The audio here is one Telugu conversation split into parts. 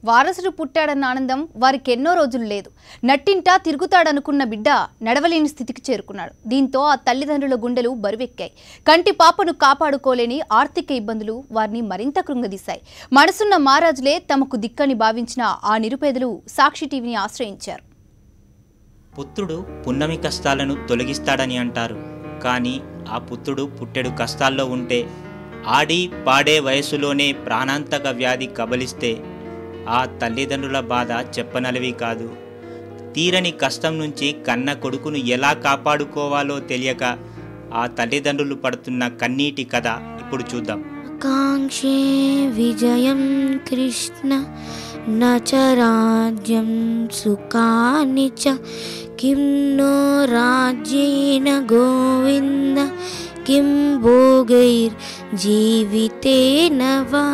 వారసుడు పుట్టాడన్న ఆనందం వారికి ఎన్నో రోజులు లేదు. నట్టింటా తిరుగుతాడనుకున్న బిడ్డ నడవలేని స్థితికి చేరుకున్నాడు. దీంతో ఆ తల్లిదండ్రుల గుండెలు బరువెక్కాయి. కంటి పాపను కాపాడుకోలేని ఆర్థిక ఇబ్బందులు వారిని మరింత కృంగదీశాయి. మనసున్న మహారాజులే తమకు దిక్కని భావించిన ఆ నిరుపేదలు సాక్షి టీవీని ఆశ్రయించారు. పుత్రుడు పున్నమి కష్టాలను తొలగిస్తాడని అంటారు. కానీ ఆ పుత్రుడు పుట్టెడు కష్టాల్లో ఉంటే, ఆడి పాడే వయసులోనే ప్రాణాంతక వ్యాధి కబలిస్తే ఆ తల్లిదండ్రుల బాధ చెప్పనలవి కాదు. తీరని కష్టం నుంచి కన్న కొడుకును ఎలా కాపాడుకోవాలో తెలియక ఆ తల్లిదండ్రులు పడుతున్న కన్నీటి కథ ఇప్పుడు చూద్దాం. కాంక్షే విజయం కృష్ణ నచ రాజ్యం సుఖాని చ కిం నో రాజ్యేన గోవింద కిం భోగైర్ జీవితేన వా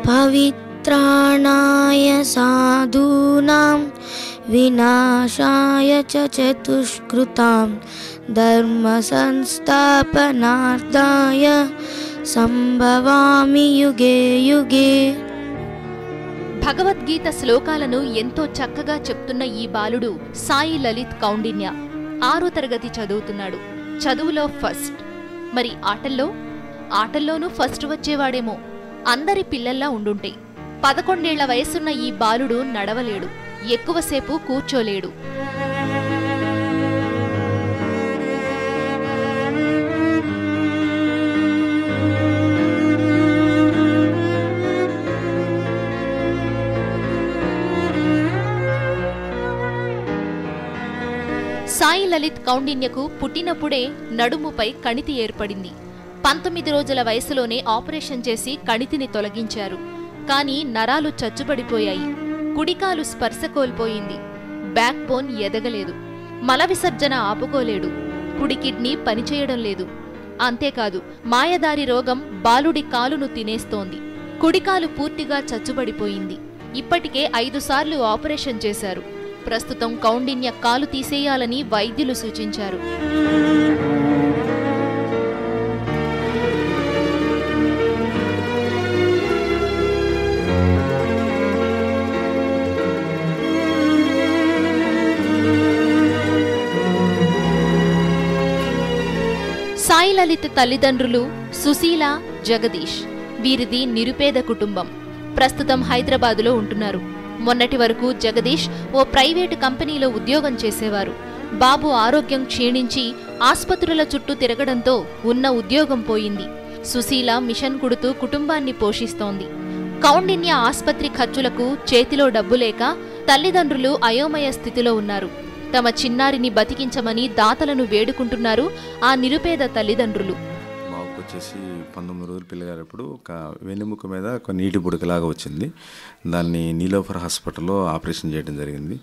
పవిత్రాణాయ సాధూనాం వినాశాయ చ చతుష్కృతాం ధర్మ సంస్థాపనార్థాయ సంభవామి యుగే యుగే. భగవద్గీత శ్లోకాలను ఎంతో చక్కగా చెప్తున్న ఈ బాలుడు సాయి లలిత్ కౌండిన్య 6వ తరగతి చదువుతున్నాడు. చదువులో ఫస్ట్. మరి ఆటల్లోనూ ఫస్ట్ వచ్చేవాడేమో. అందరి పిల్లల్లా ఉండుంటే. 11 ఏళ్ల వయసున్న ఈ బాలుడు నడవలేడు, ఎక్కువసేపు కూర్చోలేడు. సాయి లలిత్ కౌండిన్యకు పుట్టినప్పుడే నడుముపై కణితి ఏర్పడింది. 19 రోజుల వయసులోనే ఆపరేషన్ చేసి కణితిని తొలగించారు. కానీ నరాలు చచ్చుబడిపోయాయి. కుడికాలు స్పర్శ కోల్పోయింది. బ్యాక్ బోన్ ఎదగలేదు. మల విసర్జన ఆపుకోలేడు. కుడి కిడ్నీ పనిచేయడం లేదు. అంతేకాదు, మాయదారి రోగం బాలుడి కాలును తినేస్తోంది. కుడికాలు పూర్తిగా చచ్చుబడిపోయింది. ఇప్పటికే 5 సార్లు ఆపరేషన్ చేశారు. ప్రస్తుతం కౌండిన్య కాలు తీసేయాలని వైద్యులు సూచించారు. సాయి లలిత్ తల్లిదండ్రులు సుశీల, జగదీష్. వీరిది నిరుపేద కుటుంబం. ప్రస్తుతం హైదరాబాదులో ఉంటున్నారు. మొన్నటి వరకు జగదీష్ ఓ ప్రైవేటు కంపెనీలో ఉద్యోగం చేసేవారు. బాబు ఆరోగ్యం క్షీణించి ఆస్పత్రుల చుట్టూ తిరగడంతో ఉన్న ఉద్యోగం పోయింది. సుశీల మిషన్ కుడుతూ కుటుంబాన్ని పోషిస్తోంది. కౌండిన్య ఆస్పత్రి ఖర్చులకు చేతిలో డబ్బు లేక తల్లిదండ్రులు అయోమయ స్థితిలో ఉన్నారు. తమ చిన్నారిని బతికించమని దాతలను వేడుకుంటున్నారు ఆ నిరుపేద తల్లిదండ్రులు. బాబుకు వచ్చేసి 19 రోజులు పిల్లగారప్పుడు ఒక వెన్నెముక మీద ఒక నీటి బుడకలాగా వచ్చింది. దాన్ని నీలోఫర్ హాస్పిటల్లో ఆపరేషన్ చేయడం జరిగింది.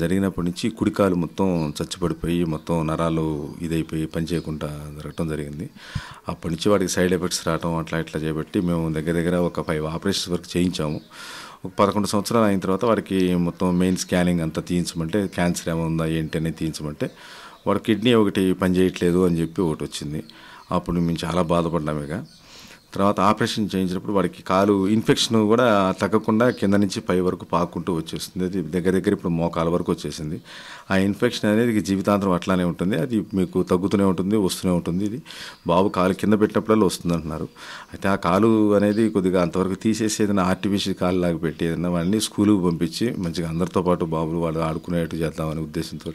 జరిగినప్పటి నుంచి కుడికాలు మొత్తం చచ్చిపడిపోయి మొత్తం నరాలు ఇదైపోయి పనిచేయకుండా జరగటం జరిగింది. అప్పటి నుంచి వాడికి సైడ్ ఎఫెక్ట్స్ రావటం ఇట్లా చేయబట్టి మేము దగ్గర ఒక 5 ఆపరేషన్స్ వరకు చేయించాము. ఒక 11 సంవత్సరాలు అయిన తర్వాత వాడికి మొత్తం మెయిన్ స్కానింగ్ అంతా తీయించమంటే క్యాన్సర్ ఏముందా ఏంటి అనేది తీయించమంటే వాడి కిడ్నీ ఒకటి పనిచేయట్లేదు అని చెప్పి ఒకటి వచ్చింది. అప్పుడు మేము చాలా బాధపడ్డాము. ఇక తర్వాత ఆపరేషన్ చేయించినప్పుడు వాడికి కాలు ఇన్ఫెక్షన్ కూడా తగ్గకుండా కింద నుంచి పై వరకు పాకుంటూ వచ్చేస్తుంది. అది దగ్గర ఇప్పుడు మోకాల వరకు వచ్చేసింది. ఆ ఇన్ఫెక్షన్ అనేది జీవితాంతరం అట్లానే ఉంటుంది. అది మీకు తగ్గుతూనే ఉంటుంది, వస్తూనే ఉంటుంది. ఇది బాబు కాలు కింద పెట్టినప్పుడల్లా వస్తుంది అంటున్నారు. అయితే ఆ కాలు అనేది కొద్దిగా అంతవరకు తీసేసి ఏదైనా ఆర్టిఫిషియల్ కాలు లాగా పెట్టి ఏదైనా వాళ్ళని స్కూలుకు పంపించి మంచిగా అందరితో పాటు బాబులు వాళ్ళు ఆడుకునేట్టు చేద్దామనే ఉద్దేశంతో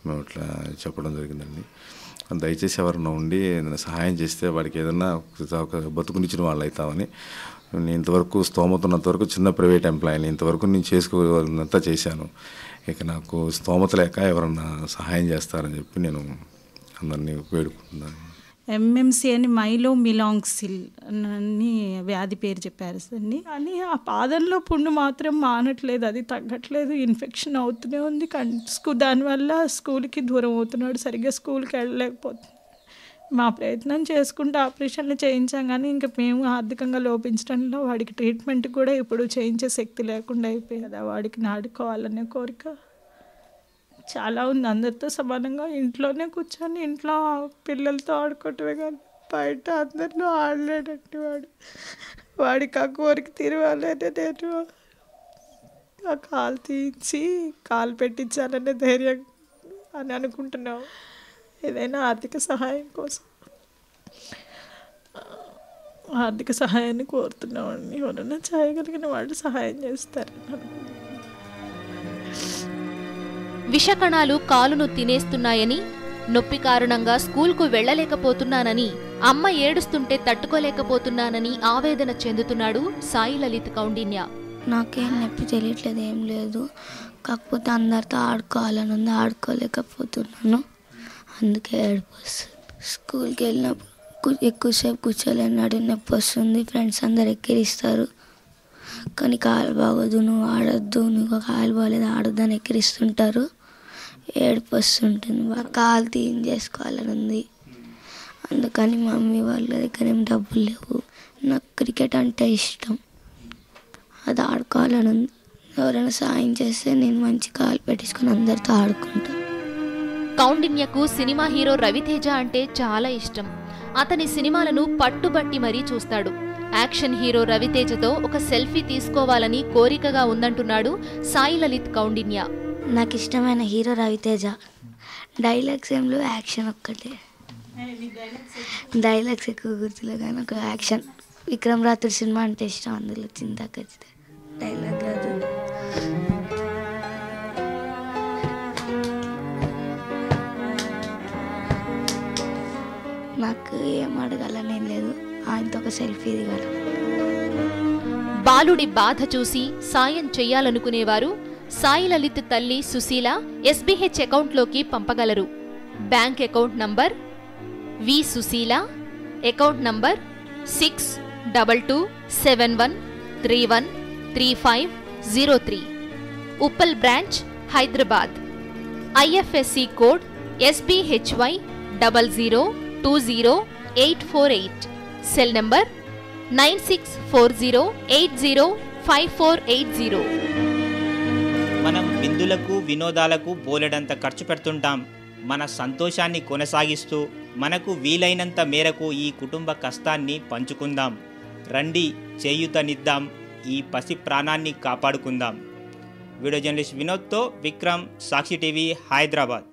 మేము ఇట్లా చెప్పడం జరిగిందండి. దయచేసి ఎవరన్నా ఉండి ఏదైనా సహాయం చేస్తే వాడికి ఏదన్నా ఒక బతుకునిచ్చిన వాళ్ళు అవుతామని. నేను ఇంతవరకు స్తోమత ఉన్నంతవరకు చిన్న ప్రైవేట్ ఎంప్లాయీని ఇంతవరకు నేను చేసుకోవాలంతా చేశాను. ఇక నాకు స్తోమత లేక ఎవరన్నా సహాయం చేస్తారని చెప్పి నేను అందరినీ వేడుకుంటున్నాను. ఎంఎంసి అని మైలో మిలాంగ్సిల్ అని వ్యాధి పేరు చెప్పారు అండి. కానీ ఆ పాదంలో పుండు మాత్రం మానట్లేదు, అది తగ్గట్లేదు, ఇన్ఫెక్షన్ అవుతూనే ఉంది. దానివల్ల స్కూల్కి దూరం అవుతున్నాడు, సరిగ్గా స్కూల్కి వెళ్ళలేకపోతుంది. మా ప్రయత్నం చేసుకుంటూ ఆపరేషన్లు చేయించాం, కానీ ఇంకా మేము ఆర్థికంగా లోపించడంలో వాడికి ట్రీట్మెంట్ కూడా ఇప్పుడు చేయించే శక్తి లేకుండా అయిపోయి కదా. వాడికి ఆడుకోవాలనే కోరిక చాలా ఉంది. అందరితో సమానంగా ఇంట్లోనే కూర్చొని ఇంట్లో పిల్లలతో ఆడుకోవటమే కానీ బయట అందరిలో ఆడలేడండి వాడు. వాడికి ఆ కోరిక తీరవాలని నేను ఆ కాలు తీయించి కాలు పెట్టించాలనే ధైర్యం అని అనుకుంటున్నాం. ఏదైనా ఆర్థిక సహాయం కోసం ఆర్థిక సహాయాన్ని కోరుతున్నామండి. ఎవరైనా చేయగలిగిన వాళ్ళు సహాయం చేస్తారని అనుకుంటున్నాం. విషకణాలు కాలును తినేస్తున్నాయని, నొప్పి కారణంగా స్కూల్కు వెళ్లలేకపోతున్నానని, అమ్మ ఏడుస్తుంటే తట్టుకోలేకపోతున్నానని ఆవేదన చెందుతున్నాడు సాయి లలిత్ కౌండిన్య. నాకేం నొప్పి తెలియట్లేదు, ఏం లేదు. కాకపోతే అందరితో ఆడుకోవాలని ఉంది, ఆడుకోలేకపోతున్నాను. అందుకే ఏడుపు వస్తుంది. స్కూల్కి వెళ్ళినప్పుడు ఎక్కువసేపు కూర్చోలేని నొప్పి వస్తుంది. ఫ్రెండ్స్ అందరు ఎక్కిరిస్తారు, కానీ కాలు బాగోదు, నువ్వు ఆడొద్దు, నువ్వు కాలు బాగోలేదు, ఆడొద్దు అని ఎక్కిరిస్తుంటారు. ఏడుపు వస్తుంటుంది. కాలు తీయించేసుకోవాలని ఉంది. అందుకని మమ్మీ వాళ్ళ దగ్గర ఏం డబ్బులు లేవు. నాకు క్రికెట్ అంటే ఇష్టం, అది ఆడుకోవాలని ఉంది. ఎవరైనా సాయం చేస్తే నేను మంచి కాలు పెట్టించుకొని అందరితో ఆడుకుంటాను. కౌండిన్యకు సినిమా హీరో రవితేజ అంటే చాలా ఇష్టం. అతని సినిమాలను పట్టుబట్టి మరీ చూస్తాడు. యాక్షన్ హీరో రవితేజతో ఒక సెల్ఫీ తీసుకోవాలని కోరికగా ఉందంటున్నాడు సాయి లలిత్ కౌండిన్య. నాకు ఇష్టమైన హీరో రవితేజ. డైలాగ్స్ ఏం లేవు, యాక్షన్ ఒక్కటే. డైలాగ్స్ ఎక్కువ గుర్తులే కానీ ఒక యాక్షన్. విక్రమ్ రాథోడ్ సినిమా అంటే ఇష్టం, అందులో చింతా ఖచ్చిత డైలాగ్ రాదు. నాకు ఏం అడగాలని లేదు, ఆయనతో ఒక సెల్ఫీ దిగాలి. బాలుడి బాధ చూసి సాయం చెయ్యాలనుకునేవారు సాయి లలిత్ తల్లి సుశీల SBH అకౌంట్లోకి పంపగలరు. Bank account number V Sushila, account number 622271313503, Uppal branch, Hyderabad. IFSC code SBHY 0020848. Cell number 9640805480. మనం విందులకు వినోదాలకు బోలెడంత ఖర్చు పెడుతుంటాం. మన సంతోషాన్ని కొనసాగిస్తూ మనకు వీలైనంత మేరకు ఈ కుటుంబ కష్టాన్ని పంచుకుందాం. రండి, చేయూతనిద్దాం, ఈ పసి ప్రాణాన్ని కాపాడుకుందాం. వీడియో జర్నలిస్ట్ వినోద్తో విక్రమ్, సాక్షి టీవీ, హైదరాబాద్.